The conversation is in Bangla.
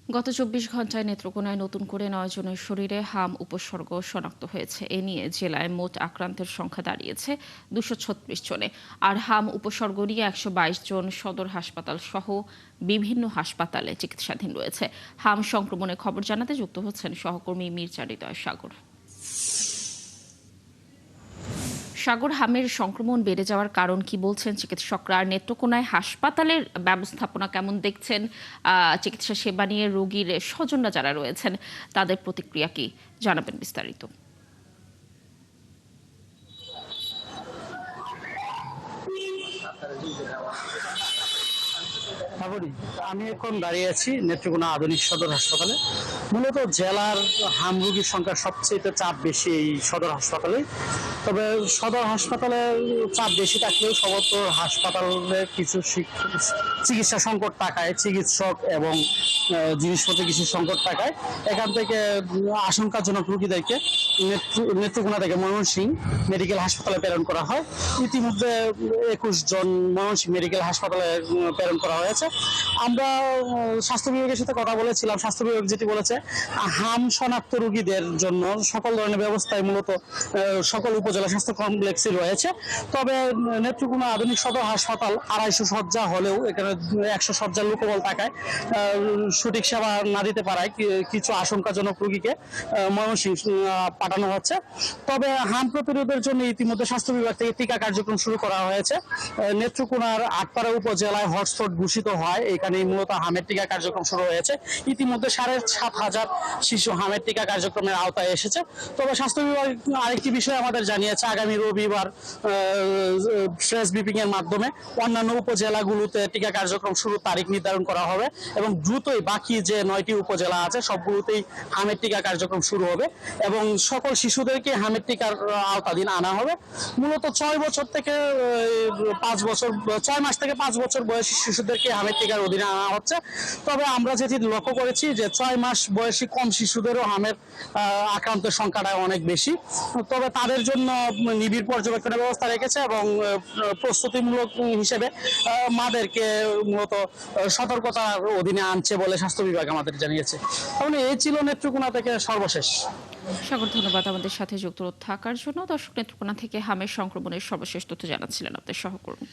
গত ২৪ ঘণ্টায় নেত্রকোনায় নতুন করে ৯ জনের শরীরে হাম উপসর্গ শনাক্ত হয়েছে। এ নিয়ে জেলায় মোট আক্রান্তের সংখ্যা দাঁড়িয়েছে ২৩৬ জনে। আর হাম উপসর্গ নিয়ে ১২২ জন সদর হাসপাতাল সহ বিভিন্ন হাসপাতালে চিকিৎসাধীন রয়েছে। হাম সংক্রমণের খবর জানাতে যুক্ত হচ্ছেন সহকর্মী মির্জা হৃদয় সাগর। সাগর, হামের সংক্রমণ বেড়ে যাওয়ার কারণ কি বলছেন চিকিৎসকরা? আর নেত্রকোনায় হাসপাতালের ব্যবস্থাপনা কেমন দেখছেন? চিকিৎসা সেবা নিয়ে রোগীর স্বজনরা যারা রয়েছেন তাদের প্রতিক্রিয়া কি? জানাবেন বিস্তারিত। আমি এখন দাঁড়িয়ে আছি নেত্রকোনা আধুনিক সদর হাসপাতালে। মূলত জেলার হাম রোগীর সংখ্যা সবচেয়ে চাপ বেশি এই সদর হাসপাতালে। তবে সদর হাসপাতালে চাপ বেশি থাকলেও সমস্ত হাসপাতালে কিছু চিকিৎসা সংকট থাকায় চিকিৎসক এবং জিনিসপত্রের কিছু সংকট থাকায় এখান থেকে আশঙ্কাজনক রোগীদেরকে নেত্রকোনা থেকে ময়মনসিংহ মেডিকেল হাসপাতালে প্রেরণ করা হয়। ইতিমধ্যে ২১ জন ময়মনসিংহ মেডিকেল হাসপাতালে প্রেরণ করা হয়েছে। আমরা স্বাস্থ্য বিভাগের সাথে কথা বলেছিলাম। স্বাস্থ্য বিভাগ যেটি বলেছে, হাম শনাক্ত রোগীদের জন্য সকল ধরনের ব্যবস্থায় মূলত সকল উপজেলা স্বাস্থ্য কমপ্লেক্সে রয়েছে। তবে নেত্রকোনা আধুনিক সদর হাসপাতাল ২৫০ শয্যা হলেও এখানে ১০০ শয্যার লোকবল থাকায় সঠিক সেবা না দিতে পারায় কিছু আশঙ্কাজনক রোগীকে ময়মনসিংহ পাঠানো হচ্ছে। তবে হাম প্রতিরোধের জন্য ইতিমধ্যে স্বাস্থ্য বিভাগ থেকে টিকা কার্যক্রম শুরু করা হয়েছে। নেত্রকোনার আটপাড়া উপজেলায় হটস্পট ঘোষিত হয়, এখানে মূলত হামের টিকা কার্যক্রম শুরু হয়েছে। ইতিমধ্যে ৭,৫০০ শিশু হামের টিকা কার্যক্রমের আওতায় এসেছে। তবে স্বাস্থ্য বিভাগ আরেকটি বিষয় আমাদের জানিয়েছে, আগামী রবিবার ফ্রেশ ব্রিফিং এর মাধ্যমে অন্যান্য উপজেলাগুলোতে টিকা কার্যক্রম শুরুর তারিখ নির্ধারণ করা হবে এবং দ্রুতই বাকি যে ৯টি উপজেলা আছে সবগুলোতেই হামের টিকা কার্যক্রম শুরু হবে এবং সকল শিশুদেরকে হামের টিকার আওতাধীন আনা হবে। মূলত ৬ বছর থেকে ৫ বছর, ৬ মাস থেকে ৫ বছর বয়সী শিশুদেরকে হামের টিকার অধীনে আনা হচ্ছে। তবে আমরা যেটি লক্ষ্য করেছি যে ৬ মাস বয়সী কম শিশুদেরও হামের আক্রান্তের সংখ্যাটা অনেক বেশি। তবে তাদের জন্য নিবিড় পর্যবেক্ষণের ব্যবস্থা রেখেছে এবং প্রস্তুতিমূলক হিসেবে মাদেরকে মূলত সতর্কতার অধীনে আনছে বলে স্বাস্থ্য বিভাগ আমাদের জানিয়েছে। তাহলে এই ছিল নেত্রকোনা থেকে সর্বশেষ। সাগর, ধন্যবাদ আমাদের সাথে যুক্ত থাকার জন্য। দর্শক, নেত্রকোনা থেকে হামের সংক্রমণের সর্বশেষ তথ্য জানাচ্ছিলেন আপনাদের সহকর্মী।